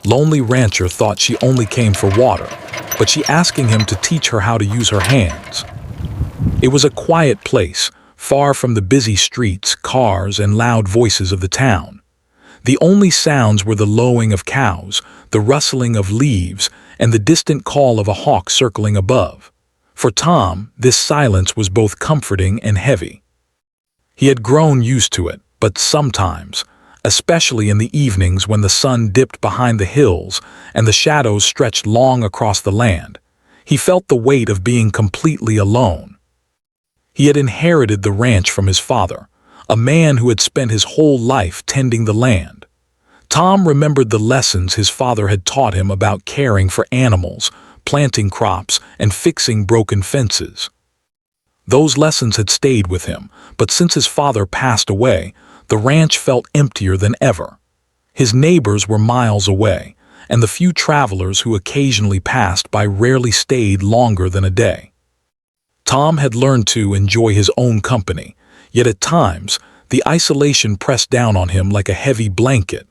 Lonely Rancher thought she only came for water, but she asking him to teach her how to use her hands. It was a quiet place, far from the busy streets, cars, and loud voices of the town. The only sounds were the lowing of cows, the rustling of leaves, and the distant call of a hawk circling above. For Tom, this silence was both comforting and heavy. He had grown used to it, but sometimes, especially in the evenings when the sun dipped behind the hills and the shadows stretched long across the land, he felt the weight of being completely alone. He had inherited the ranch from his father, a man who had spent his whole life tending the land. Tom remembered the lessons his father had taught him about caring for animals, planting crops, and fixing broken fences. Those lessons had stayed with him, but since his father passed away, the ranch felt emptier than ever. His neighbors were miles away, and the few travelers who occasionally passed by rarely stayed longer than a day. Tom had learned to enjoy his own company, yet at times, the isolation pressed down on him like a heavy blanket.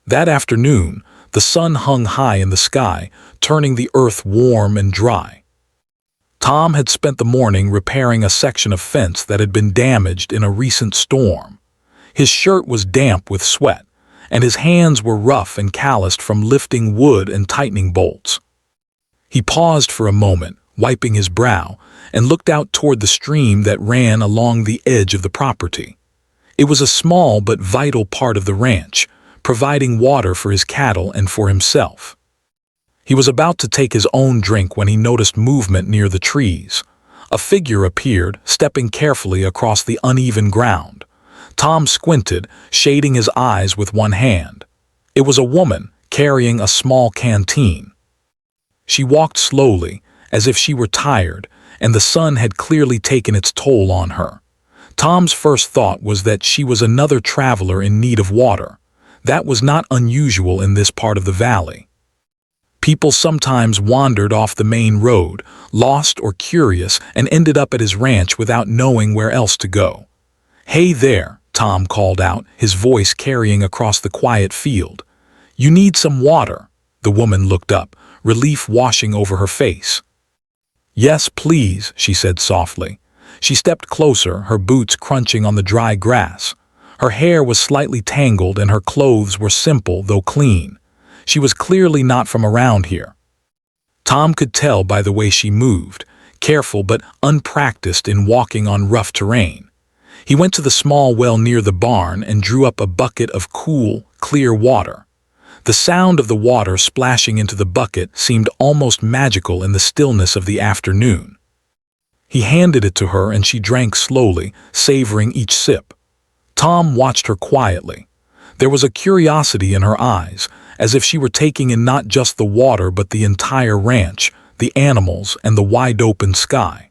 That afternoon, the sun hung high in the sky, turning the earth warm and dry. Tom had spent the morning repairing a section of fence that had been damaged in a recent storm. His shirt was damp with sweat, and his hands were rough and calloused from lifting wood and tightening bolts. He paused for a moment, wiping his brow, and looked out toward the stream that ran along the edge of the property. It was a small but vital part of the ranch, providing water for his cattle and for himself. He was about to take his own drink when he noticed movement near the trees. A figure appeared, stepping carefully across the uneven ground. Tom squinted, shading his eyes with one hand. It was a woman, carrying a small canteen. She walked slowly, as if she were tired, and the sun had clearly taken its toll on her. Tom's first thought was that she was another traveler in need of water. That was not unusual in this part of the valley. People sometimes wandered off the main road, lost or curious, and ended up at his ranch without knowing where else to go. "Hey there," Tom called out, his voice carrying across the quiet field. "You need some water." The woman looked up, relief washing over her face. "Yes, please," she said softly. She stepped closer, her boots crunching on the dry grass. Her hair was slightly tangled and her clothes were simple though clean. She was clearly not from around here. Tom could tell by the way she moved, careful but unpracticed in walking on rough terrain. He went to the small well near the barn and drew up a bucket of cool, clear water. The sound of the water splashing into the bucket seemed almost magical in the stillness of the afternoon. He handed it to her and she drank slowly, savoring each sip. Tom watched her quietly. There was a curiosity in her eyes, as if she were taking in not just the water but the entire ranch, the animals, and the wide-open sky.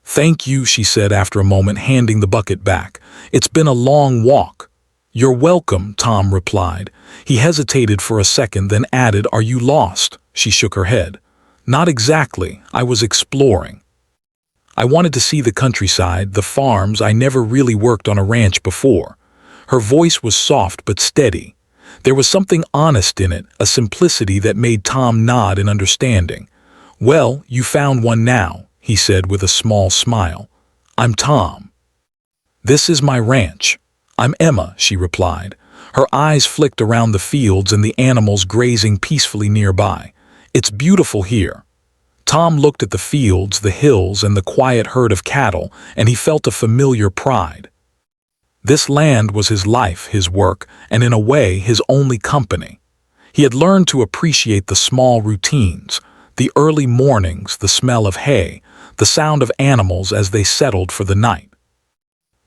"Thank you," she said after a moment, handing the bucket back. "It's been a long walk." "You're welcome," Tom replied. He hesitated for a second, then added, "Are you lost?" She shook her head. "Not exactly. I was exploring. I wanted to see the countryside, the farms. I never really worked on a ranch before." Her voice was soft but steady. There was something honest in it, a simplicity that made Tom nod in understanding. "Well, you found one now," he said with a small smile. "I'm Tom. This is my ranch." "I'm Emma," she replied. Her eyes flicked around the fields and the animals grazing peacefully nearby. "It's beautiful here." Tom looked at the fields, the hills, and the quiet herd of cattle, and he felt a familiar pride. This land was his life, his work, and in a way, his only company. He had learned to appreciate the small routines, the early mornings, the smell of hay, the sound of animals as they settled for the night.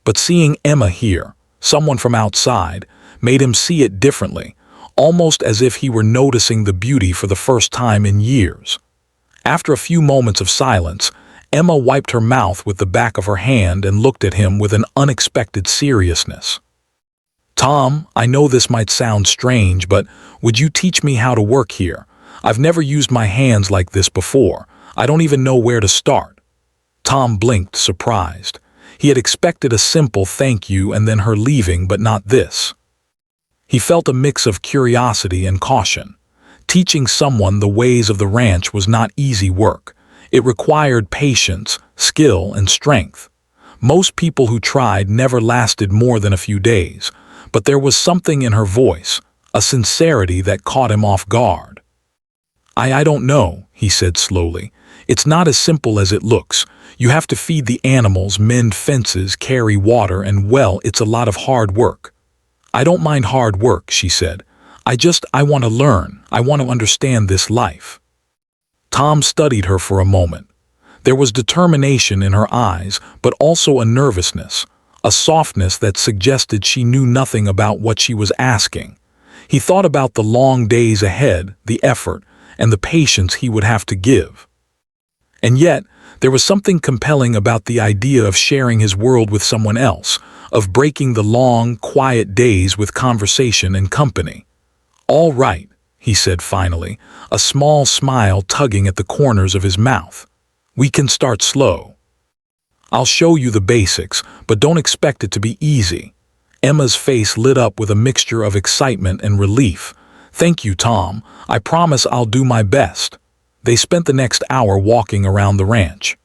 But seeing Emma here, someone from outside, made him see it differently, almost as if he were noticing the beauty for the first time in years. After a few moments of silence, Emma wiped her mouth with the back of her hand and looked at him with an unexpected seriousness. "Tom, I know this might sound strange, but would you teach me how to work here? I've never used my hands like this before. I don't even know where to start." Tom blinked, surprised. He had expected a simple thank you and then her leaving, but not this. He felt a mix of curiosity and caution. Teaching someone the ways of the ranch was not easy work. It required patience, skill, and strength. Most people who tried never lasted more than a few days, but there was something in her voice, a sincerity that caught him off guard. I don't know," he said slowly. "It's not as simple as it looks. You have to feed the animals, mend fences, carry water, and well, it's a lot of hard work." "I don't mind hard work," she said. I want to learn. I want to understand this life." Tom studied her for a moment. There was determination in her eyes, but also a nervousness, a softness that suggested she knew nothing about what she was asking. He thought about the long days ahead, the effort, and the patience he would have to give. And yet, there was something compelling about the idea of sharing his world with someone else, of breaking the long, quiet days with conversation and company. "All right," he said finally, a small smile tugging at the corners of his mouth. "We can start slow. I'll show you the basics, but don't expect it to be easy." Emma's face lit up with a mixture of excitement and relief. "Thank you, Tom. I promise I'll do my best." They spent the next hour walking around the ranch.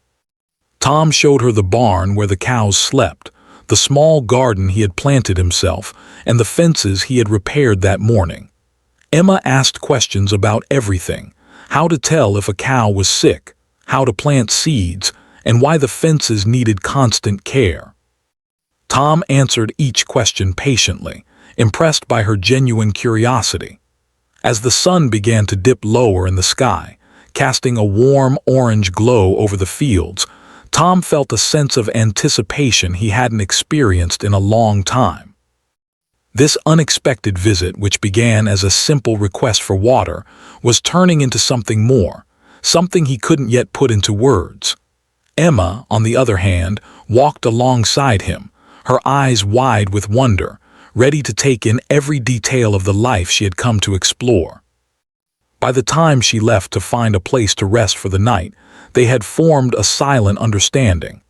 Tom showed her the barn where the cows slept, the small garden he had planted himself, and the fences he had repaired that morning. Emma asked questions about everything: how to tell if a cow was sick, how to plant seeds, and why the fences needed constant care. Tom answered each question patiently, impressed by her genuine curiosity. As the sun began to dip lower in the sky, casting a warm orange glow over the fields, Tom felt a sense of anticipation he hadn't experienced in a long time. This unexpected visit, which began as a simple request for water, was turning into something more, something he couldn't yet put into words. Emma, on the other hand, walked alongside him, her eyes wide with wonder, ready to take in every detail of the life she had come to explore. By the time she left to find a place to rest for the night, they had formed a silent understanding.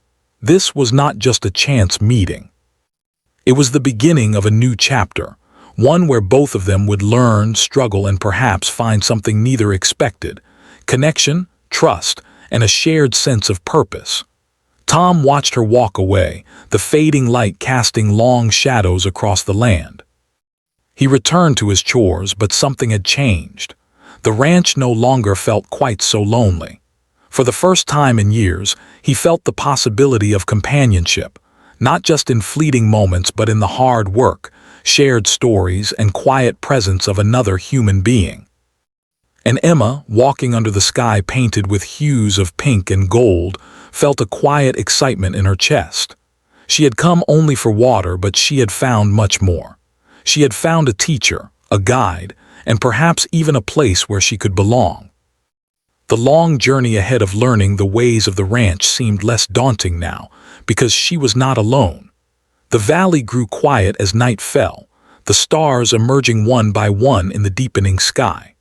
This was not just a chance meeting. It was the beginning of a new chapter, one where both of them would learn, struggle, and perhaps find something neither expected: connection, trust, and a shared sense of purpose. Tom watched her walk away, the fading light casting long shadows across the land. He returned to his chores, but something had changed. The ranch no longer felt quite so lonely. For the first time in years, he felt the possibility of companionship, not just in fleeting moments but in the hard work, shared stories, and quiet presence of another human being. And Emma, walking under the sky painted with hues of pink and gold, felt a quiet excitement in her chest. She had come only for water, but she had found much more. She had found a teacher, a guide, and perhaps even a place where she could belong. The long journey ahead of learning the ways of the ranch seemed less daunting now, because she was not alone. The valley grew quiet as night fell, the stars emerging one by one in the deepening sky.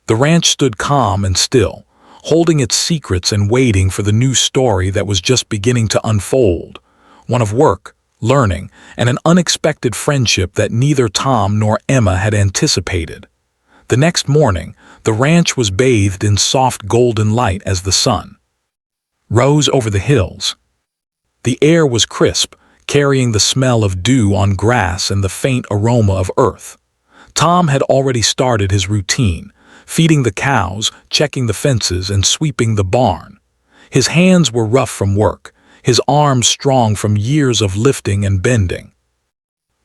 The ranch stood calm and still, holding its secrets and waiting for the new story that was just beginning to unfold, one of work, learning, and an unexpected friendship that neither Tom nor Emma had anticipated. The next morning, the ranch was bathed in soft golden light as the sun rose over the hills. The air was crisp, carrying the smell of dew on grass and the faint aroma of earth. Tom had already started his routine, feeding the cows, checking the fences, and sweeping the barn. His hands were rough from work, his arms strong from years of lifting and bending.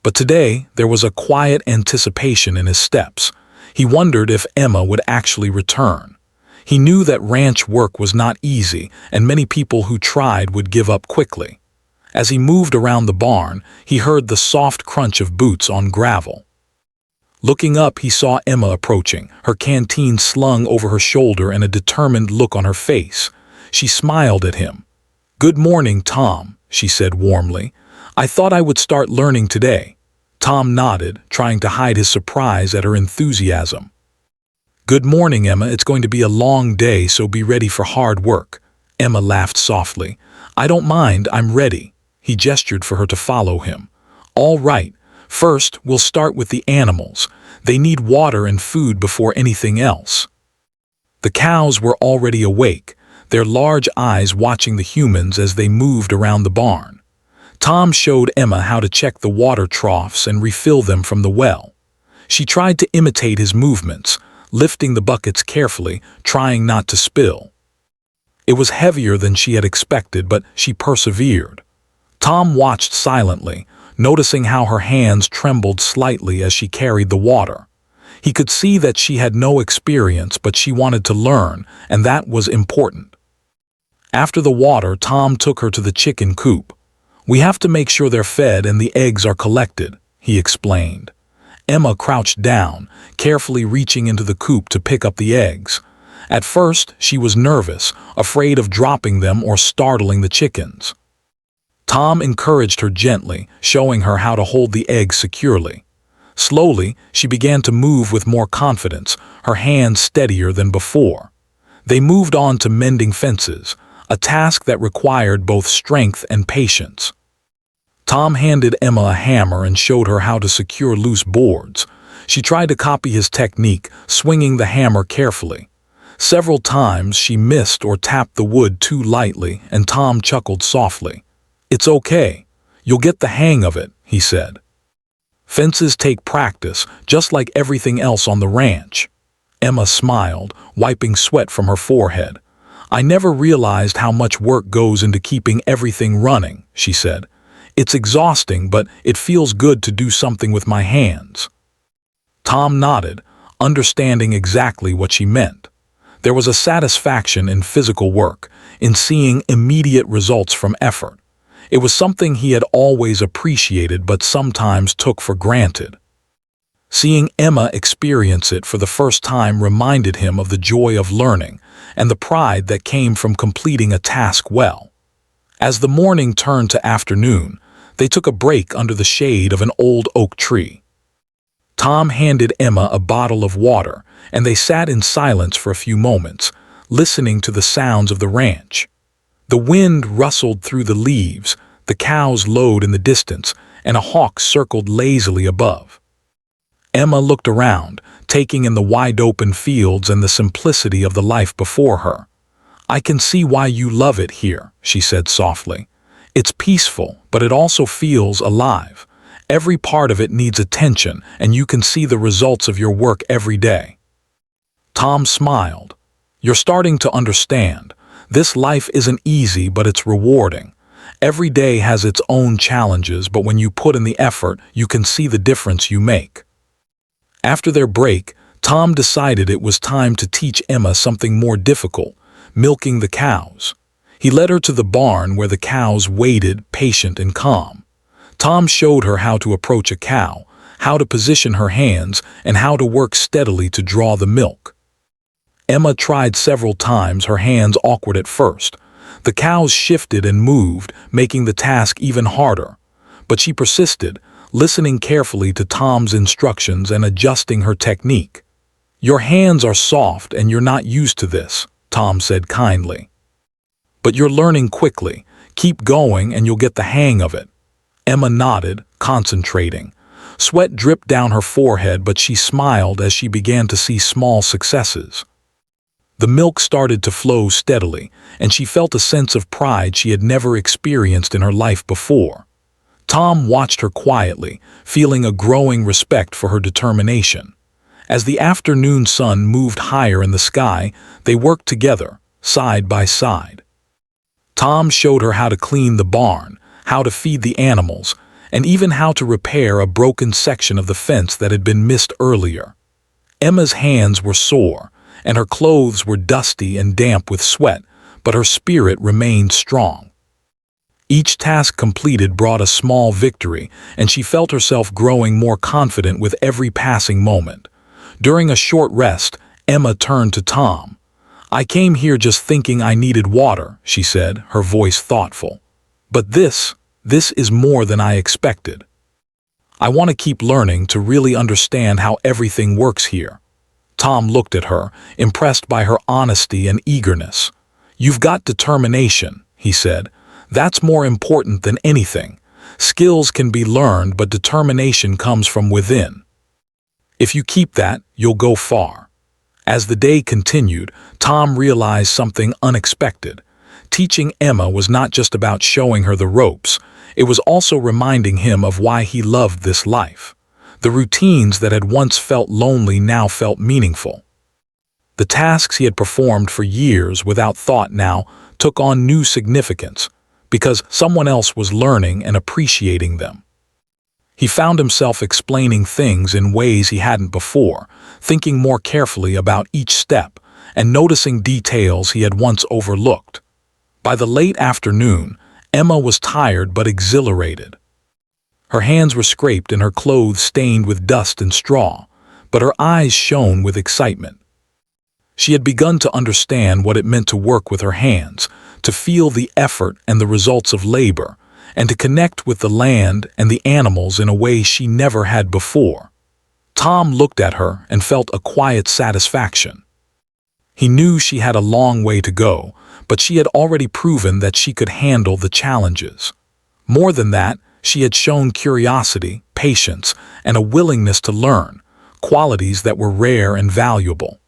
But today, there was a quiet anticipation in his steps. He wondered if Emma would actually return. He knew that ranch work was not easy, and many people who tried would give up quickly. As he moved around the barn, he heard the soft crunch of boots on gravel. Looking up, he saw Emma approaching, her canteen slung over her shoulder and a determined look on her face. She smiled at him. "Good morning, Tom," she said warmly. "I thought I would start learning today." Tom nodded, trying to hide his surprise at her enthusiasm. "Good morning, Emma. It's going to be a long day, so be ready for hard work." Emma laughed softly. "I don't mind, I'm ready." He gestured for her to follow him. "All right, First, we'll start with the animals. They need water and food before anything else." The cows were already awake, their large eyes watching the humans as they moved around the barn. Tom showed Emma how to check the water troughs and refill them from the well. She tried to imitate his movements, lifting the buckets carefully, trying not to spill. It was heavier than she had expected, but she persevered. Tom watched silently, noticing how her hands trembled slightly as she carried the water. He could see that she had no experience, but she wanted to learn, and that was important. After the water, Tom took her to the chicken coop. "We have to make sure they're fed and the eggs are collected," he explained. Emma crouched down, carefully reaching into the coop to pick up the eggs. At first, she was nervous, afraid of dropping them or startling the chickens. Tom encouraged her gently, showing her how to hold the eggs securely. Slowly, she began to move with more confidence, her hands steadier than before. They moved on to mending fences, a task that required both strength and patience. Tom handed Emma a hammer and showed her how to secure loose boards. She tried to copy his technique, swinging the hammer carefully. Several times she missed or tapped the wood too lightly, and Tom chuckled softly. "It's okay. You'll get the hang of it," he said. "Fences take practice, just like everything else on the ranch." Emma smiled, wiping sweat from her forehead. "I never realized how much work goes into keeping everything running," she said. "It's exhausting, but it feels good to do something with my hands." Tom nodded, understanding exactly what she meant. There was a satisfaction in physical work, in seeing immediate results from effort. It was something he had always appreciated but sometimes took for granted. Seeing Emma experience it for the first time reminded him of the joy of learning and the pride that came from completing a task well. As the morning turned to afternoon, they took a break under the shade of an old oak tree. Tom handed Emma a bottle of water, and they sat in silence for a few moments, listening to the sounds of the ranch. The wind rustled through the leaves, the cows lowed in the distance, and a hawk circled lazily above. Emma looked around, taking in the wide-open fields and the simplicity of the life before her. "I can see why you love it here," she said softly. "It's peaceful, but it also feels alive. Every part of it needs attention, and you can see the results of your work every day." Tom smiled. "You're starting to understand. This life isn't easy, but it's rewarding. Every day has its own challenges, but when you put in the effort, you can see the difference you make." After their break, Tom decided it was time to teach Emma something more difficult: milking the cows. He led her to the barn where the cows waited, patient and calm. Tom showed her how to approach a cow, how to position her hands, and how to work steadily to draw the milk. Emma tried several times, her hands awkward at first. The cows shifted and moved, making the task even harder. But she persisted, listening carefully to Tom's instructions and adjusting her technique. "Your hands are soft and you're not used to this," Tom said kindly. "But you're learning quickly. Keep going and you'll get the hang of it." Emma nodded, concentrating. Sweat dripped down her forehead, but she smiled as she began to see small successes. The milk started to flow steadily, and she felt a sense of pride she had never experienced in her life before. Tom watched her quietly, feeling a growing respect for her determination. As the afternoon sun moved higher in the sky, they worked together, side by side. Tom showed her how to clean the barn, how to feed the animals, and even how to repair a broken section of the fence that had been missed earlier. Emma's hands were sore, and her clothes were dusty and damp with sweat, but her spirit remained strong. Each task completed brought a small victory, and she felt herself growing more confident with every passing moment. During a short rest, Emma turned to Tom. "I came here just thinking I needed water," she said, her voice thoughtful. "But this is more than I expected. I want to keep learning to really understand how everything works here." Tom looked at her, impressed by her honesty and eagerness. "You've got determination," he said. "That's more important than anything. Skills can be learned, but determination comes from within. If you keep that, you'll go far. As the day continued, Tom realized something unexpected. Teaching Emma was not just about showing her the ropes, it was also reminding him of why he loved this life. The routines that had once felt lonely now felt meaningful. The tasks he had performed for years without thought now took on new significance, because someone else was learning and appreciating them. He found himself explaining things in ways he hadn't before, thinking more carefully about each step, and noticing details he had once overlooked. By the late afternoon, Emma was tired but exhilarated. Her hands were scraped and her clothes stained with dust and straw, but her eyes shone with excitement. She had begun to understand what it meant to work with her hands, to feel the effort and the results of labor, and to connect with the land and the animals in a way she never had before. Tom looked at her and felt a quiet satisfaction. He knew she had a long way to go, but she had already proven that she could handle the challenges. More than that, she had shown curiosity, patience, and a willingness to learn, qualities that were rare and valuable.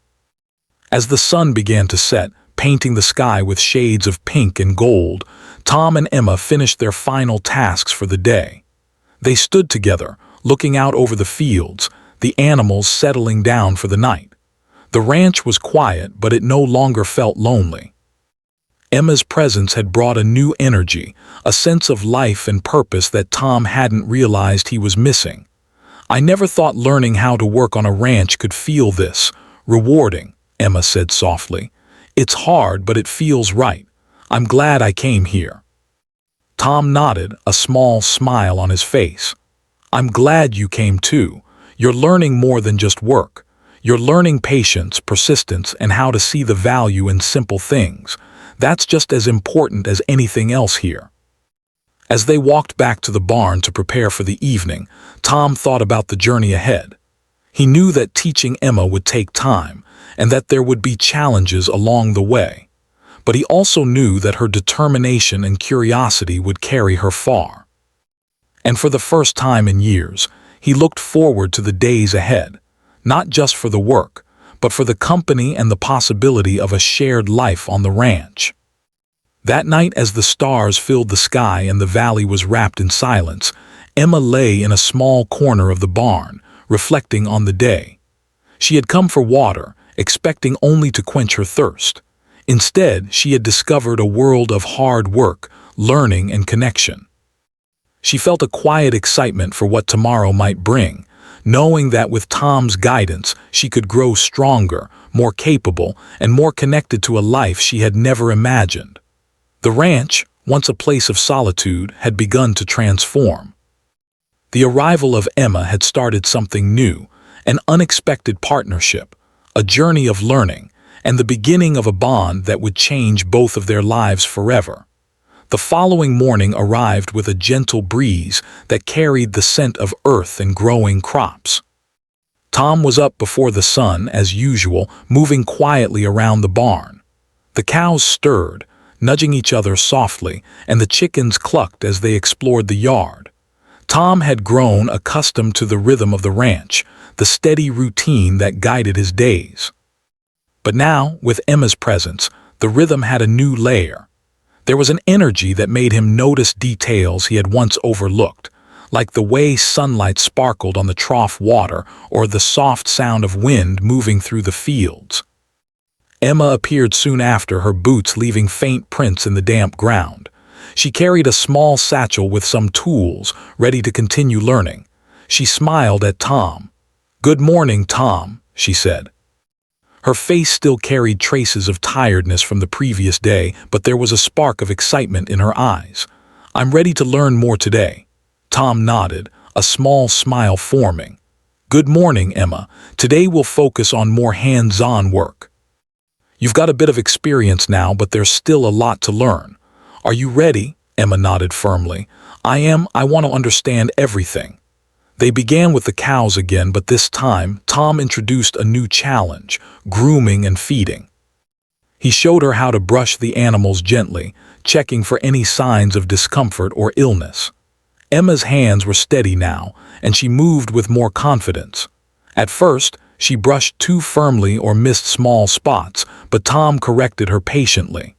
As the sun began to set, painting the sky with shades of pink and gold, Tom and Emma finished their final tasks for the day. They stood together, looking out over the fields, the animals settling down for the night. The ranch was quiet, but it no longer felt lonely. Emma's presence had brought a new energy, a sense of life and purpose that Tom hadn't realized he was missing. "I never thought learning how to work on a ranch could feel this rewarding," Emma said softly. "It's hard, but it feels right. I'm glad I came here." Tom nodded, a small smile on his face. "I'm glad you came too. You're learning more than just work. You're learning patience, persistence, and how to see the value in simple things. That's just as important as anything else here." As they walked back to the barn to prepare for the evening, Tom thought about the journey ahead. He knew that teaching Emma would take time, and that there would be challenges along the way. But he also knew that her determination and curiosity would carry her far. And for the first time in years, he looked forward to the days ahead, not just for the work, but for the company and the possibility of a shared life on the ranch. That night, as the stars filled the sky and the valley was wrapped in silence, Emma lay in a small corner of the barn, reflecting on the day. She had come for water, expecting only to quench her thirst. Instead, she had discovered a world of hard work, learning, and connection. She felt a quiet excitement for what tomorrow might bring, knowing that with Tom's guidance, she could grow stronger, more capable, and more connected to a life she had never imagined. The ranch, once a place of solitude, had begun to transform. The arrival of Emma had started something new, an unexpected partnership, a journey of learning, and the beginning of a bond that would change both of their lives forever. The following morning arrived with a gentle breeze that carried the scent of earth and growing crops. Tom was up before the sun, as usual, moving quietly around the barn. The cows stirred, nudging each other softly, and the chickens clucked as they explored the yard. Tom had grown accustomed to the rhythm of the ranch, the steady routine that guided his days. But now, with Emma's presence, the rhythm had a new layer. There was an energy that made him notice details he had once overlooked, like the way sunlight sparkled on the trough water or the soft sound of wind moving through the fields. Emma appeared soon after, her boots leaving faint prints in the damp ground. She carried a small satchel with some tools, ready to continue learning. She smiled at Tom. "Good morning, Tom," she said. Her face still carried traces of tiredness from the previous day, but there was a spark of excitement in her eyes. "I'm ready to learn more today." Tom nodded, a small smile forming. "Good morning, Emma. Today we'll focus on more hands-on work. You've got a bit of experience now, but there's still a lot to learn. Are you ready?" Emma nodded firmly. "I am. I want to understand everything." They began with the cows again, but this time, Tom introduced a new challenge: grooming and feeding. He showed her how to brush the animals gently, checking for any signs of discomfort or illness. Emma's hands were steady now, and she moved with more confidence. At first, she brushed too firmly or missed small spots, but Tom corrected her patiently.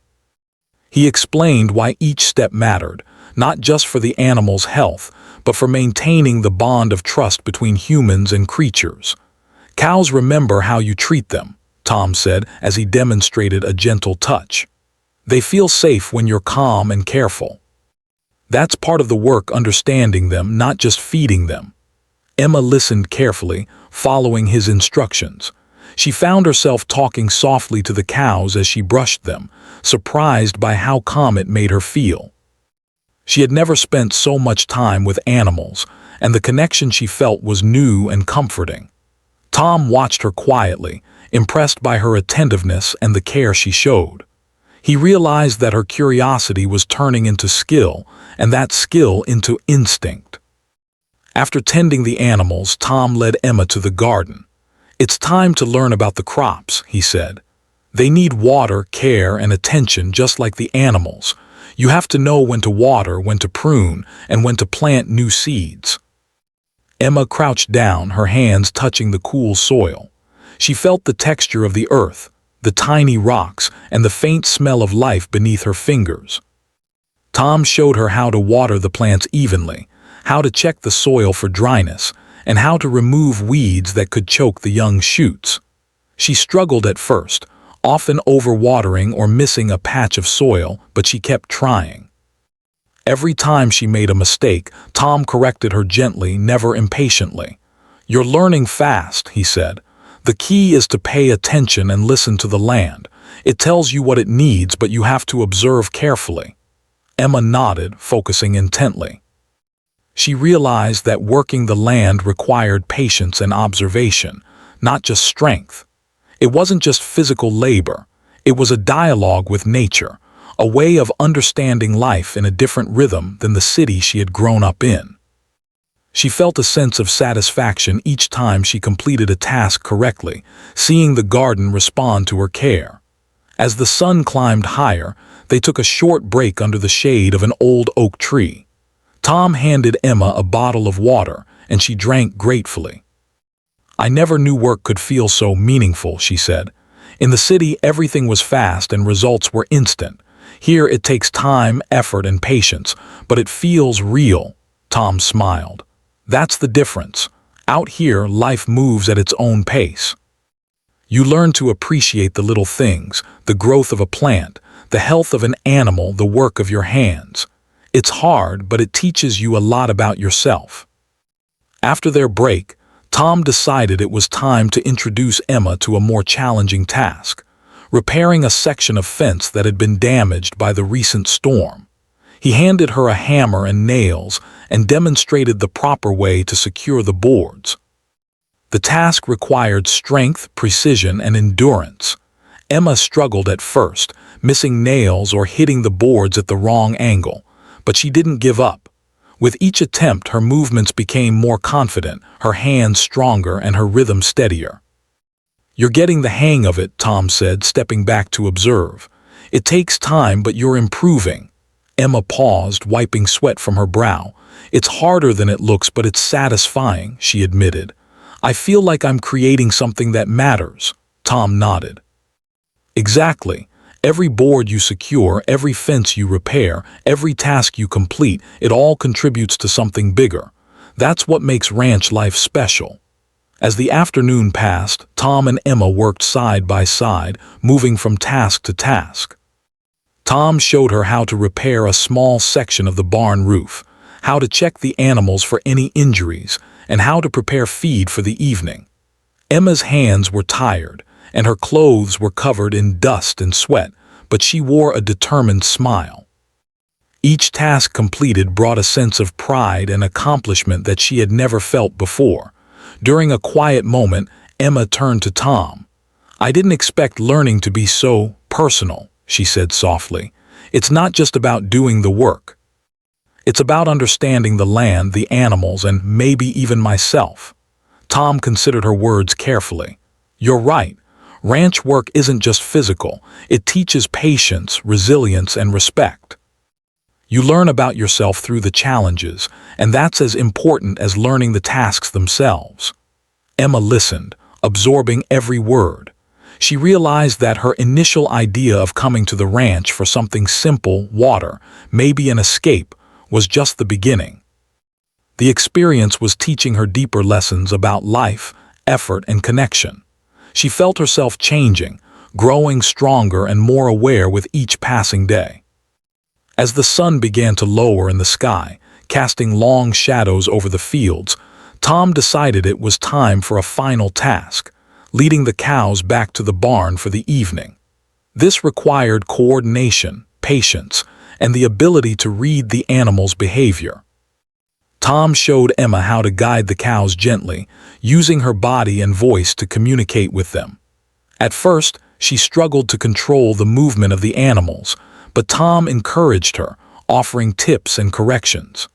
He explained why each step mattered, not just for the animal's health, but for maintaining the bond of trust between humans and creatures. "Cows remember how you treat them," Tom said as he demonstrated a gentle touch. "They feel safe when you're calm and careful. That's part of the work, understanding them, not just feeding them." Emma listened carefully, following his instructions. She found herself talking softly to the cows as she brushed them, surprised by how calm it made her feel. She had never spent so much time with animals, and the connection she felt was new and comforting. Tom watched her quietly, impressed by her attentiveness and the care she showed. He realized that her curiosity was turning into skill, and that skill into instinct. After tending the animals, Tom led Emma to the garden. "It's time to learn about the crops," he said. "They need water, care, and attention just like the animals. You have to know when to water, when to prune, and when to plant new seeds." Emma crouched down, her hands touching the cool soil. She felt the texture of the earth, the tiny rocks, and the faint smell of life beneath her fingers. Tom showed her how to water the plants evenly, how to check the soil for dryness, and how to remove weeds that could choke the young shoots. She struggled at first, often overwatering or missing a patch of soil, but she kept trying. Every time she made a mistake, Tom corrected her gently, never impatiently. "You're learning fast," he said. "The key is to pay attention and listen to the land. It tells you what it needs, but you have to observe carefully." Emma nodded, focusing intently. She realized that working the land required patience and observation, not just strength. It wasn't just physical labor. It was a dialogue with nature, a way of understanding life in a different rhythm than the city she had grown up in. She felt a sense of satisfaction each time she completed a task correctly, seeing the garden respond to her care. As the sun climbed higher, they took a short break under the shade of an old oak tree. Tom handed Emma a bottle of water, and she drank gratefully. "I never knew work could feel so meaningful," she said. "In the city, everything was fast and results were instant. Here it takes time, effort, and patience, but it feels real." Tom smiled. "That's the difference. Out here, life moves at its own pace. You learn to appreciate the little things, the growth of a plant, the health of an animal, the work of your hands. It's hard, but it teaches you a lot about yourself." After their break, Tom decided it was time to introduce Emma to a more challenging task: repairing a section of fence that had been damaged by the recent storm. He handed her a hammer and nails and demonstrated the proper way to secure the boards. The task required strength, precision, and endurance. Emma struggled at first, missing nails or hitting the boards at the wrong angle, but she didn't give up. With each attempt, her movements became more confident, her hands stronger, and her rhythm steadier. "You're getting the hang of it," Tom said, stepping back to observe. "It takes time, but you're improving." Emma paused, wiping sweat from her brow. "It's harder than it looks, but it's satisfying," she admitted. "I feel like I'm creating something that matters." Tom nodded. "Exactly. Every board you secure, every fence you repair, every task you complete, it all contributes to something bigger. That's what makes ranch life special." As the afternoon passed, Tom and Emma worked side by side, moving from task to task. Tom showed her how to repair a small section of the barn roof, how to check the animals for any injuries, and how to prepare feed for the evening. Emma's hands were tired, and her clothes were covered in dust and sweat, but she wore a determined smile. Each task completed brought a sense of pride and accomplishment that she had never felt before. During a quiet moment, Emma turned to Tom. "I didn't expect learning to be so personal," she said softly. "It's not just about doing the work. It's about understanding the land, the animals, and maybe even myself." Tom considered her words carefully. "You're right. Ranch work isn't just physical. It teaches patience, resilience, and respect. You learn about yourself through the challenges, and that's as important as learning the tasks themselves. Emma listened, absorbing every word. She realized that her initial idea of coming to the ranch for something simple, water, maybe an escape, was just the beginning. The experience was teaching her deeper lessons about life, effort, and connection. She felt herself changing, growing stronger and more aware with each passing day. As the sun began to lower in the sky, casting long shadows over the fields, Tom decided it was time for a final task, leading the cows back to the barn for the evening. This required coordination, patience, and the ability to read the animals' behavior. Tom showed Emma how to guide the cows gently, using her body and voice to communicate with them. At first, she struggled to control the movement of the animals, but Tom encouraged her, offering tips and corrections.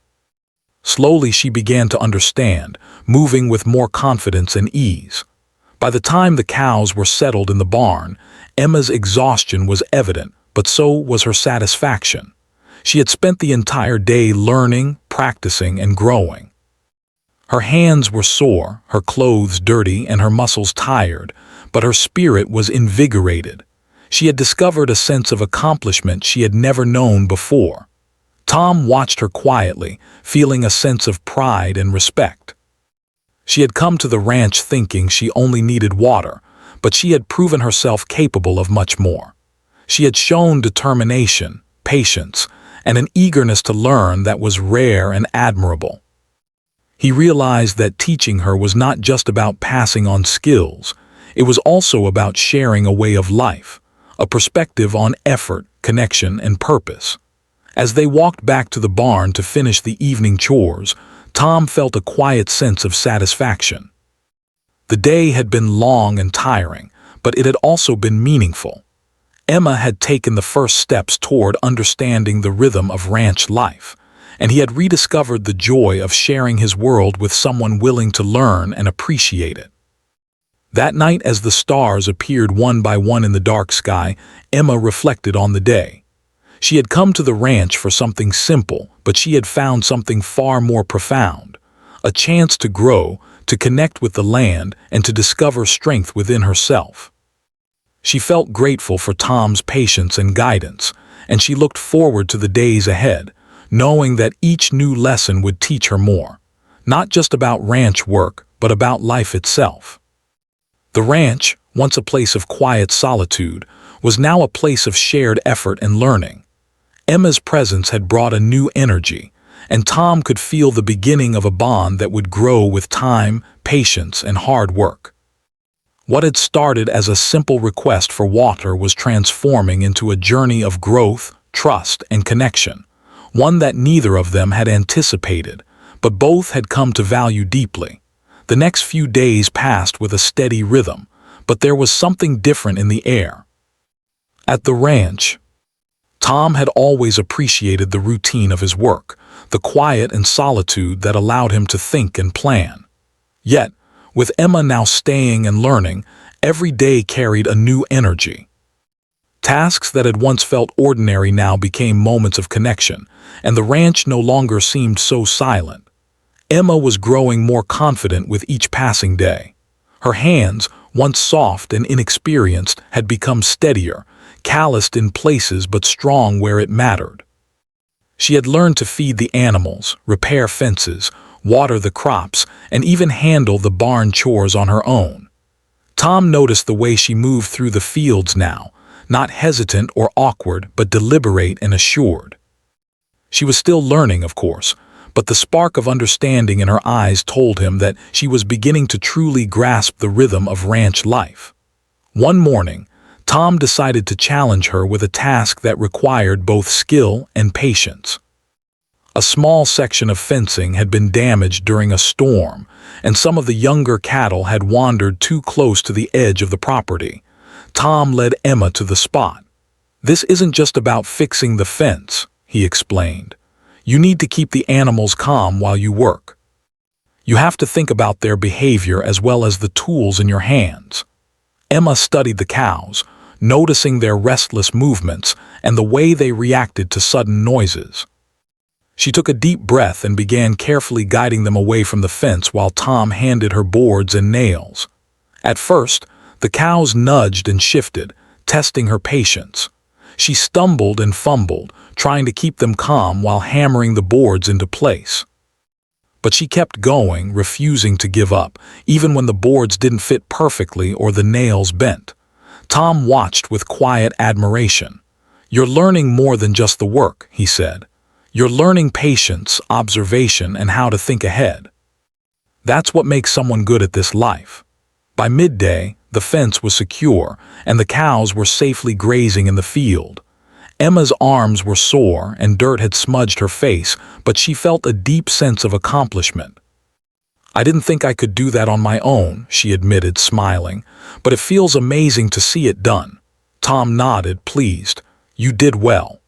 Slowly she began to understand, moving with more confidence and ease. By the time the cows were settled in the barn, Emma's exhaustion was evident, but so was her satisfaction. She had spent the entire day learning, practicing, and growing. Her hands were sore, her clothes dirty, and her muscles tired, but her spirit was invigorated. She had discovered a sense of accomplishment she had never known before. Tom watched her quietly, feeling a sense of pride and respect. She had come to the ranch thinking she only needed water, but she had proven herself capable of much more. She had shown determination, patience, and an eagerness to learn that was rare and admirable. He realized that teaching her was not just about passing on skills, it was also about sharing a way of life, a perspective on effort, connection, and purpose. As they walked back to the barn to finish the evening chores, Tom felt a quiet sense of satisfaction. The day had been long and tiring, but it had also been meaningful. Emma had taken the first steps toward understanding the rhythm of ranch life, and he had rediscovered the joy of sharing his world with someone willing to learn and appreciate it. That night, as the stars appeared one by one in the dark sky, Emma reflected on the day. She had come to the ranch for something simple, but she had found something far more profound, a chance to grow, to connect with the land, and to discover strength within herself. She felt grateful for Tom's patience and guidance, and she looked forward to the days ahead, knowing that each new lesson would teach her more, not just about ranch work, but about life itself. The ranch, once a place of quiet solitude, was now a place of shared effort and learning. Emma's presence had brought a new energy, and Tom could feel the beginning of a bond that would grow with time, patience, and hard work. What had started as a simple request for water was transforming into a journey of growth, trust, and connection, one that neither of them had anticipated, but both had come to value deeply. The next few days passed with a steady rhythm, but there was something different in the air. At the ranch, Tom had always appreciated the routine of his work, the quiet and solitude that allowed him to think and plan. Yet, with Emma now staying and learning, every day carried a new energy. Tasks that had once felt ordinary now became moments of connection, and the ranch no longer seemed so silent. Emma was growing more confident with each passing day. Her hands, once soft and inexperienced, had become steadier, calloused in places but strong where it mattered. She had learned to feed the animals, repair fences, water the crops, and even handle the barn chores on her own. Tom noticed the way she moved through the fields now, not hesitant or awkward, but deliberate and assured. She was still learning, of course, but the spark of understanding in her eyes told him that she was beginning to truly grasp the rhythm of ranch life. One morning, Tom decided to challenge her with a task that required both skill and patience. A small section of fencing had been damaged during a storm, and some of the younger cattle had wandered too close to the edge of the property. Tom led Emma to the spot. "This isn't just about fixing the fence," he explained. "You need to keep the animals calm while you work. You have to think about their behavior as well as the tools in your hands." Emma studied the cows, noticing their restless movements and the way they reacted to sudden noises. She took a deep breath and began carefully guiding them away from the fence while Tom handed her boards and nails. At first, the cows nudged and shifted, testing her patience. She stumbled and fumbled, trying to keep them calm while hammering the boards into place. But she kept going, refusing to give up, even when the boards didn't fit perfectly or the nails bent. Tom watched with quiet admiration. "You're learning more than just the work," he said. "You're learning patience, observation, and how to think ahead. That's what makes someone good at this life." By midday, the fence was secure, and the cows were safely grazing in the field. Emma's arms were sore and dirt had smudged her face, but she felt a deep sense of accomplishment. "I didn't think I could do that on my own," she admitted, smiling, "but it feels amazing to see it done." Tom nodded, pleased. "You did well.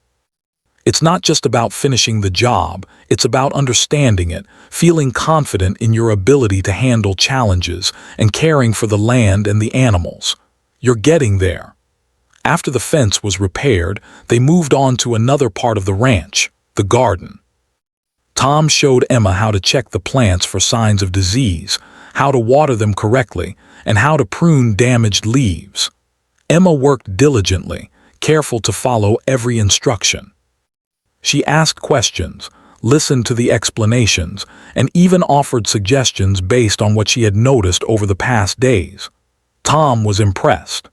It's not just about finishing the job, it's about understanding it, feeling confident in your ability to handle challenges, and caring for the land and the animals. You're getting there." After the fence was repaired, they moved on to another part of the ranch, the garden. Tom showed Emma how to check the plants for signs of disease, how to water them correctly, and how to prune damaged leaves. Emma worked diligently, careful to follow every instruction. She asked questions, listened to the explanations, and even offered suggestions based on what she had noticed over the past days. Tom was impressed.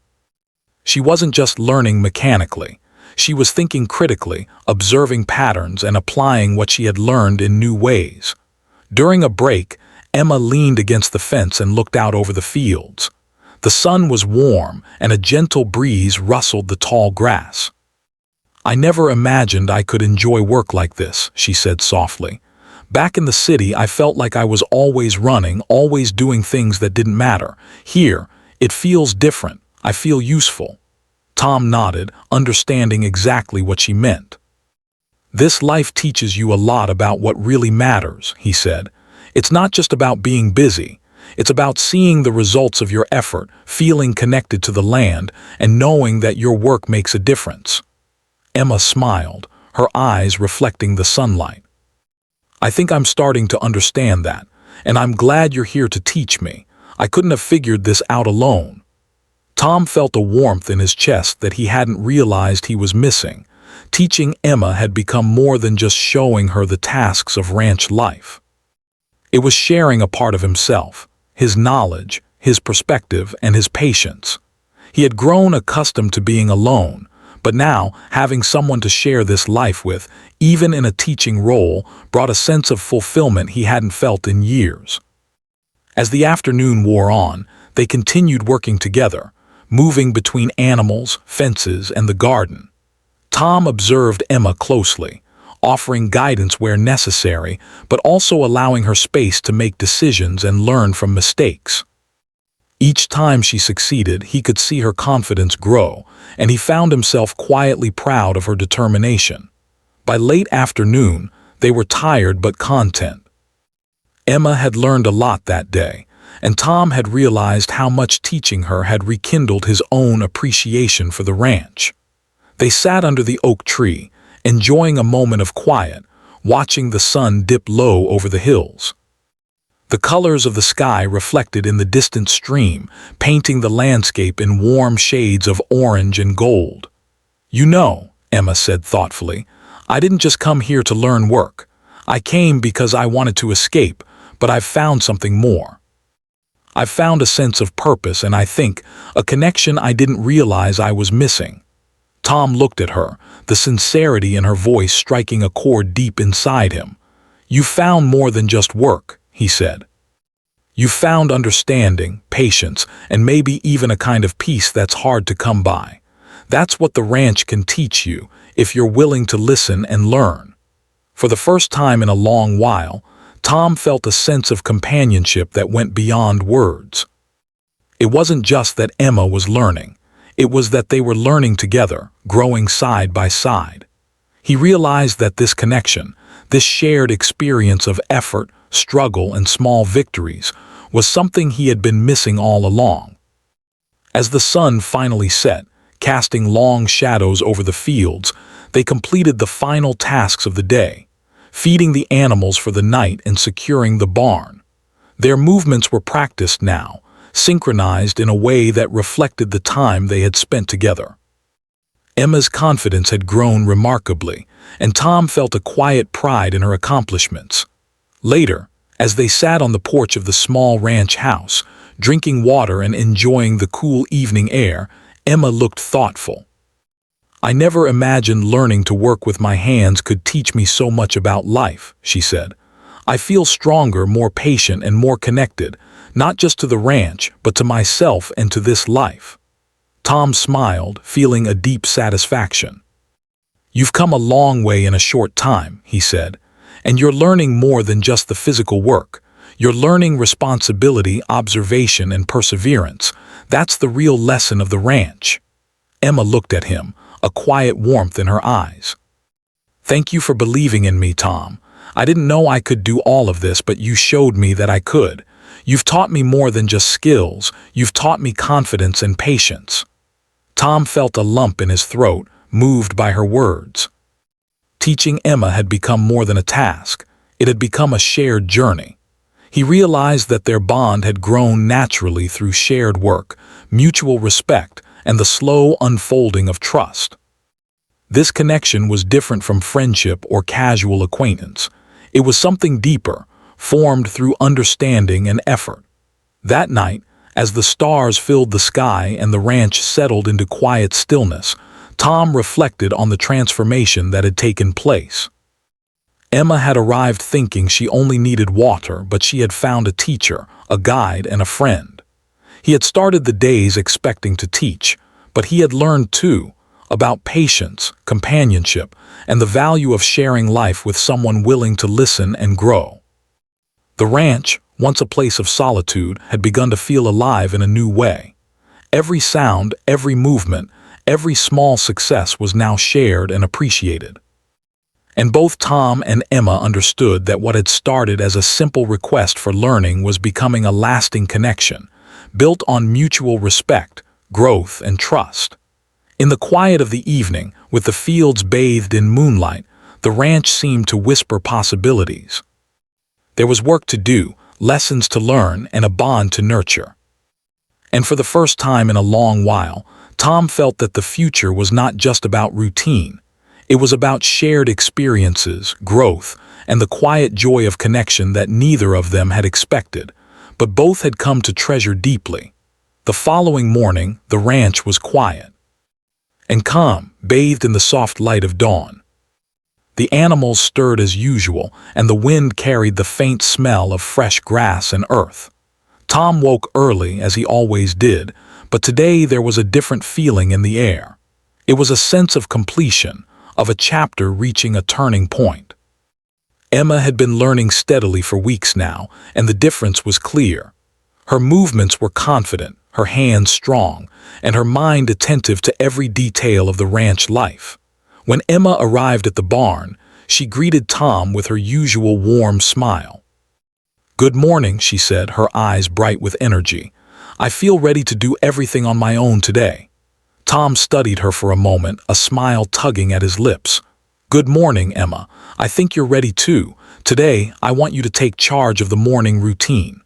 She wasn't just learning mechanically. She was thinking critically, observing patterns, and applying what she had learned in new ways. During a break, Emma leaned against the fence and looked out over the fields. The sun was warm, and a gentle breeze rustled the tall grass. "I never imagined I could enjoy work like this," she said softly. "Back in the city, I felt like I was always running, always doing things that didn't matter. Here, it feels different. I feel useful." Tom nodded, understanding exactly what she meant. "This life teaches you a lot about what really matters," he said. "It's not just about being busy. It's about seeing the results of your effort, feeling connected to the land, and knowing that your work makes a difference." Emma smiled, her eyes reflecting the sunlight. "I think I'm starting to understand that, and I'm glad you're here to teach me. I couldn't have figured this out alone." Tom felt a warmth in his chest that he hadn't realized he was missing. Teaching Emma had become more than just showing her the tasks of ranch life. It was sharing a part of himself, his knowledge, his perspective, and his patience. He had grown accustomed to being alone, but now, having someone to share this life with, even in a teaching role, brought a sense of fulfillment he hadn't felt in years. As the afternoon wore on, they continued working together, moving between animals, fences, and the garden. Tom observed Emma closely, offering guidance where necessary, but also allowing her space to make decisions and learn from mistakes. Each time she succeeded, he could see her confidence grow, and he found himself quietly proud of her determination. By late afternoon, they were tired but content. Emma had learned a lot that day, and Tom had realized how much teaching her had rekindled his own appreciation for the ranch. They sat under the oak tree, enjoying a moment of quiet, watching the sun dip low over the hills. The colors of the sky reflected in the distant stream, painting the landscape in warm shades of orange and gold. "You know," Emma said thoughtfully, "I didn't just come here to learn work. I came because I wanted to escape, but I've found something more. I've found a sense of purpose and I think a connection I didn't realize I was missing." Tom looked at her, the sincerity in her voice striking a chord deep inside him. "You found more than just work," he said. "You found understanding, patience, and maybe even a kind of peace that's hard to come by. That's what the ranch can teach you, if you're willing to listen and learn." For the first time in a long while, Tom felt a sense of companionship that went beyond words. It wasn't just that Emma was learning. It was that they were learning together, growing side by side. He realized that this connection, this shared experience of effort, struggle, and small victories, was something he had been missing all along. As the sun finally set, casting long shadows over the fields, they completed the final tasks of the day. feeding the animals for the night and securing the barn. Their movements were practiced now, synchronized in a way that reflected the time they had spent together. Emma's confidence had grown remarkably, and Tom felt a quiet pride in her accomplishments. Later, as they sat on the porch of the small ranch house, drinking water and enjoying the cool evening air, Emma looked thoughtful. "I never imagined learning to work with my hands could teach me so much about life," she said. "I feel stronger, more patient, and more connected, not just to the ranch, but to myself and to this life." Tom smiled, feeling a deep satisfaction. "You've come a long way in a short time," he said, "and you're learning more than just the physical work. You're learning responsibility, observation, and perseverance. That's the real lesson of the ranch." Emma looked at him, a quiet warmth in her eyes. "Thank you for believing in me, Tom. I didn't know I could do all of this, but you showed me that I could. You've taught me more than just skills. You've taught me confidence and patience." Tom felt a lump in his throat, moved by her words. Teaching Emma had become more than a task. It had become a shared journey. He realized that their bond had grown naturally through shared work, mutual respect, and the slow unfolding of trust. This connection was different from friendship or casual acquaintance. It was something deeper, formed through understanding and effort. That night, as the stars filled the sky and the ranch settled into quiet stillness, Tom reflected on the transformation that had taken place. Emma had arrived thinking she only needed water, but she had found a teacher, a guide, and a friend. He had started the days expecting to teach, but he had learned too, about patience, companionship, and the value of sharing life with someone willing to listen and grow. The ranch, once a place of solitude, had begun to feel alive in a new way. Every sound, every movement, every small success was now shared and appreciated. And both Tom and Emma understood that what had started as a simple request for learning was becoming a lasting connection, built on mutual respect, growth, and trust. In the quiet of the evening, with the fields bathed in moonlight, the ranch seemed to whisper possibilities. There was work to do, lessons to learn, and a bond to nurture. And for the first time in a long while, Tom felt that the future was not just about routine. It was about shared experiences, growth, and the quiet joy of connection that neither of them had expected, but both had come to treasure deeply. The following morning, the ranch was quiet and calm, bathed in the soft light of dawn. The animals stirred as usual, and the wind carried the faint smell of fresh grass and earth. Tom woke early, as he always did, but today there was a different feeling in the air. It was a sense of completion, of a chapter reaching a turning point. Emma had been learning steadily for weeks now, and the difference was clear. Her movements were confident, her hands strong, and her mind attentive to every detail of the ranch life. When Emma arrived at the barn, she greeted Tom with her usual warm smile. "Good morning," she said, her eyes bright with energy. "I feel ready to do everything on my own today." Tom studied her for a moment, a smile tugging at his lips. "Good morning, Emma. I think you're ready too. Today, I want you to take charge of the morning routine.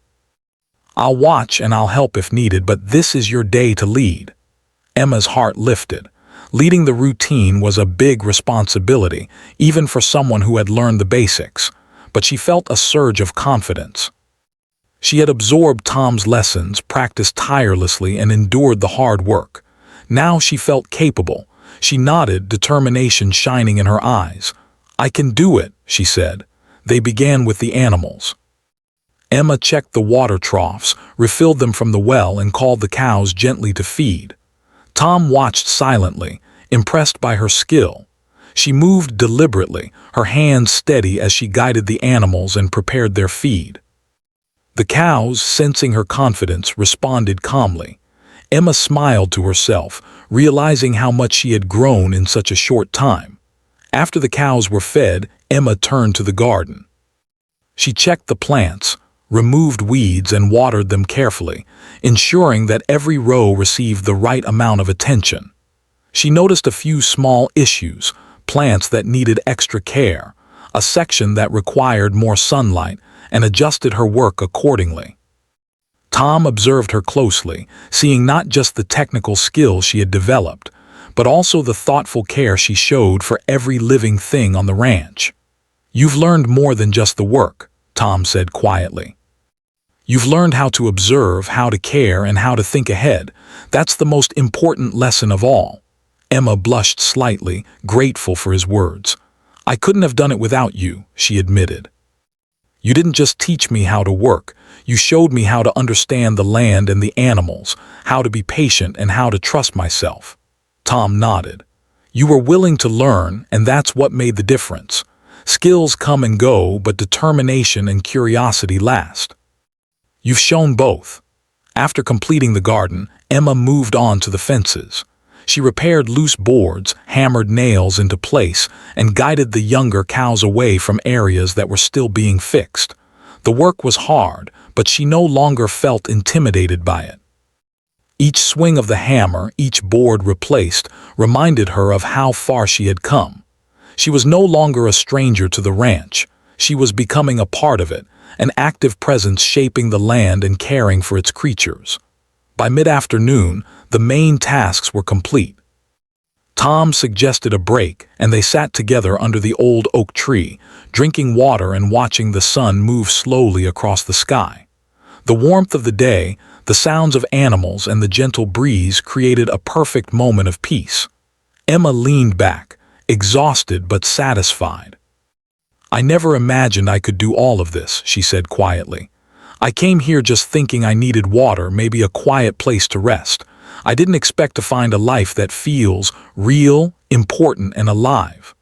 I'll watch and I'll help if needed, but this is your day to lead." Emma's heart lifted. Leading the routine was a big responsibility, even for someone who had learned the basics, but she felt a surge of confidence. She had absorbed Tom's lessons, practiced tirelessly, and endured the hard work. Now she felt capable. She nodded, determination shining in her eyes. "I can do it," she said. They began with the animals. Emma checked the water troughs, refilled them from the well, and called the cows gently to feed. Tom watched silently, impressed by her skill. She moved deliberately, her hands steady as she guided the animals and prepared their feed. The cows, sensing her confidence, responded calmly. Emma smiled to herself, realizing how much she had grown in such a short time. After the cows were fed, Emma turned to the garden. She checked the plants, removed weeds, and watered them carefully, ensuring that every row received the right amount of attention. She noticed a few small issues, plants that needed extra care, a section that required more sunlight, and adjusted her work accordingly. Tom observed her closely, seeing not just the technical skill she had developed, but also the thoughtful care she showed for every living thing on the ranch. "You've learned more than just the work," Tom said quietly. "You've learned how to observe, how to care, and how to think ahead. That's the most important lesson of all." Emma blushed slightly, grateful for his words. "I couldn't have done it without you," she admitted. "You didn't just teach me how to work, you showed me how to understand the land and the animals, how to be patient and how to trust myself." Tom nodded. "You were willing to learn, and that's what made the difference. Skills come and go, but determination and curiosity last. You've shown both." After completing the garden, Emma moved on to the fences. She repaired loose boards, hammered nails into place, and guided the younger cows away from areas that were still being fixed. The work was hard, but she no longer felt intimidated by it. Each swing of the hammer, each board replaced, reminded her of how far she had come. She was no longer a stranger to the ranch. She was becoming a part of it, an active presence shaping the land and caring for its creatures. By mid-afternoon, the main tasks were complete. Tom suggested a break, and they sat together under the old oak tree, drinking water and watching the sun move slowly across the sky. The warmth of the day, the sounds of animals, and the gentle breeze created a perfect moment of peace. Emma leaned back, exhausted but satisfied. "I never imagined I could do all of this," she said quietly. "I came here just thinking I needed water, maybe a quiet place to rest. I didn't expect to find a life that feels real, important, and alive."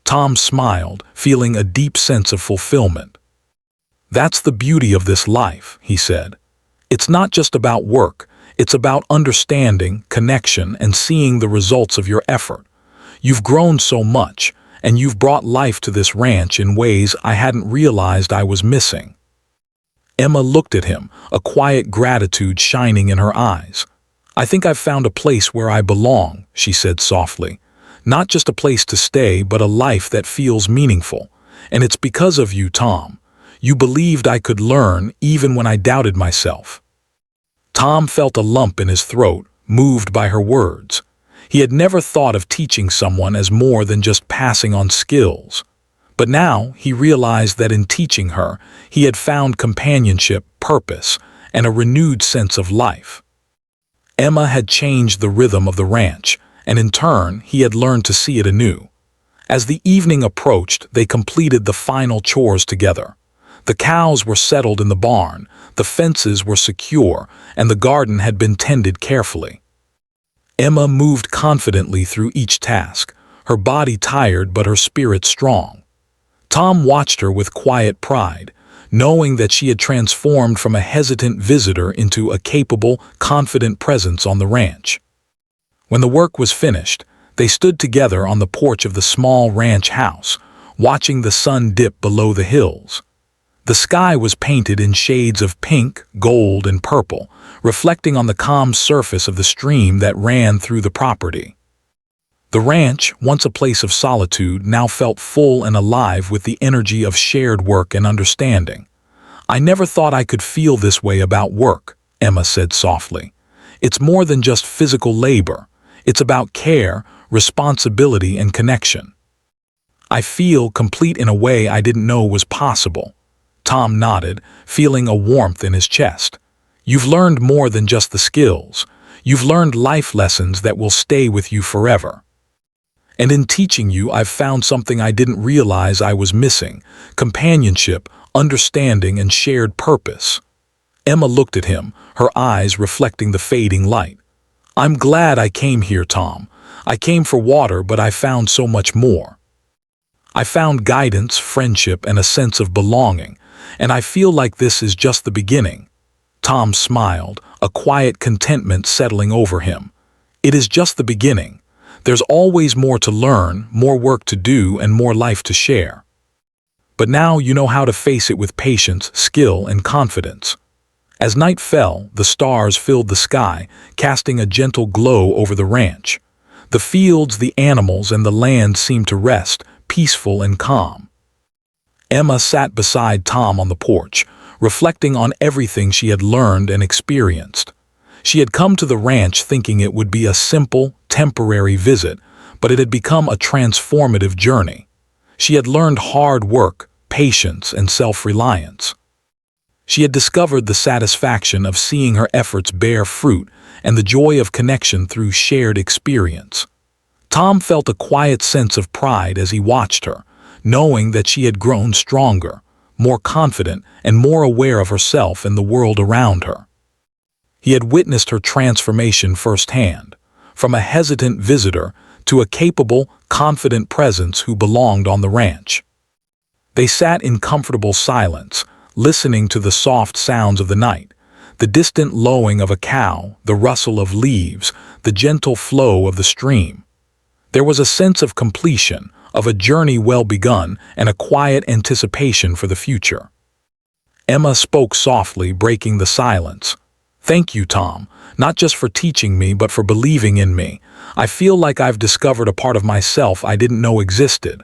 Tom smiled, feeling a deep sense of fulfillment. "That's the beauty of this life," he said. "It's not just about work, it's about understanding, connection, and seeing the results of your effort. You've grown so much, and you've brought life to this ranch in ways I hadn't realized I was missing." Emma looked at him, a quiet gratitude shining in her eyes. "I think I've found a place where I belong," she said softly. "Not just a place to stay, but a life that feels meaningful. And it's because of you, Tom. You believed I could learn even when I doubted myself." Tom felt a lump in his throat, moved by her words. He had never thought of teaching someone as more than just passing on skills. But now he realized that in teaching her, he had found companionship, purpose, and a renewed sense of life. Emma had changed the rhythm of the ranch, and in turn, he had learned to see it anew. As the evening approached, they completed the final chores together. The cows were settled in the barn, the fences were secure, and the garden had been tended carefully. Emma moved confidently through each task, her body tired but her spirit strong. Tom watched her with quiet pride, knowing that she had transformed from a hesitant visitor into a capable, confident presence on the ranch. When the work was finished, they stood together on the porch of the small ranch house, watching the sun dip below the hills. The sky was painted in shades of pink, gold, and purple, reflecting on the calm surface of the stream that ran through the property. The ranch, once a place of solitude, now felt full and alive with the energy of shared work and understanding. "I never thought I could feel this way about work," Emma said softly. "It's more than just physical labor. It's about care, responsibility, and connection. I feel complete in a way I didn't know was possible." Tom nodded, feeling a warmth in his chest. "You've learned more than just the skills. You've learned life lessons that will stay with you forever. And in teaching you, I've found something I didn't realize I was missing: companionship, understanding, and shared purpose." Emma looked at him, her eyes reflecting the fading light. "I'm glad I came here, Tom. I came for water, but I found so much more. I found guidance, friendship, and a sense of belonging, and I feel like this is just the beginning." Tom smiled, a quiet contentment settling over him. "It is just the beginning. There's always more to learn, more work to do, and more life to share. But now you know how to face it with patience, skill, and confidence." As night fell, the stars filled the sky, casting a gentle glow over the ranch. The fields, the animals, and the land seemed to rest, peaceful and calm. Emma sat beside Tom on the porch, reflecting on everything she had learned and experienced. She had come to the ranch thinking it would be a simple, temporary visit, but it had become a transformative journey. She had learned hard work, patience, and self-reliance. She had discovered the satisfaction of seeing her efforts bear fruit and the joy of connection through shared experience. Tom felt a quiet sense of pride as he watched her, knowing that she had grown stronger, more confident, and more aware of herself and the world around her. He had witnessed her transformation firsthand, from a hesitant visitor to a capable, confident presence who belonged on the ranch. They sat in comfortable silence, listening to the soft sounds of the night, the distant lowing of a cow, the rustle of leaves, the gentle flow of the stream. There was a sense of completion, of a journey well begun, and a quiet anticipation for the future. Emma spoke softly, breaking the silence. "Thank you, Tom, not just for teaching me, but for believing in me. I feel like I've discovered a part of myself I didn't know existed."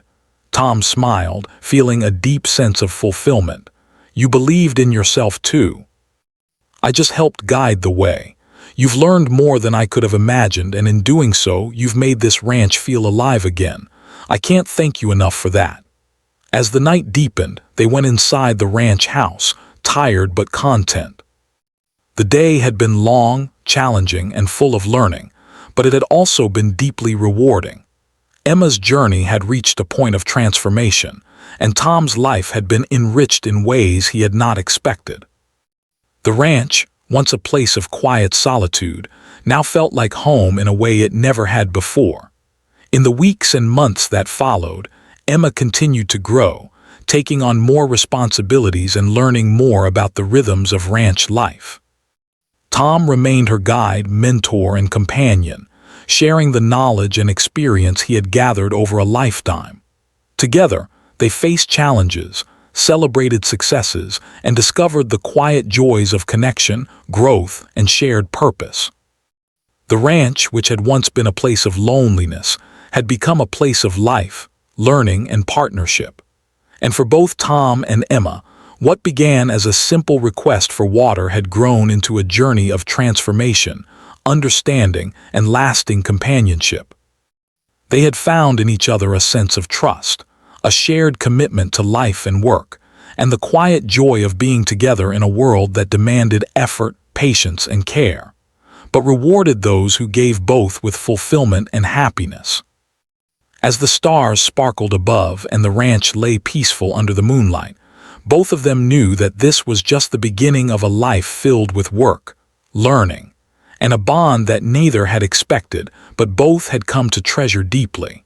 Tom smiled, feeling a deep sense of fulfillment. "You believed in yourself too. I just helped guide the way. You've learned more than I could have imagined, and in doing so, you've made this ranch feel alive again. I can't thank you enough for that." As the night deepened, they went inside the ranch house, tired but content. The day had been long, challenging, and full of learning, but it had also been deeply rewarding. Emma's journey had reached a point of transformation, and Tom's life had been enriched in ways he had not expected. The ranch, once a place of quiet solitude, now felt like home in a way it never had before. In the weeks and months that followed, Emma continued to grow, taking on more responsibilities and learning more about the rhythms of ranch life. Tom remained her guide, mentor, and companion, sharing the knowledge and experience he had gathered over a lifetime. Together, they faced challenges, celebrated successes, and discovered the quiet joys of connection, growth, and shared purpose. The ranch, which had once been a place of loneliness, had become a place of life, learning, and partnership. And for both Tom and Emma, what began as a simple request for water had grown into a journey of transformation, understanding, and lasting companionship. They had found in each other a sense of trust, a shared commitment to life and work, and the quiet joy of being together in a world that demanded effort, patience, and care, but rewarded those who gave both with fulfillment and happiness. As the stars sparkled above and the ranch lay peaceful under the moonlight, both of them knew that this was just the beginning of a life filled with work, learning, and a bond that neither had expected, but both had come to treasure deeply.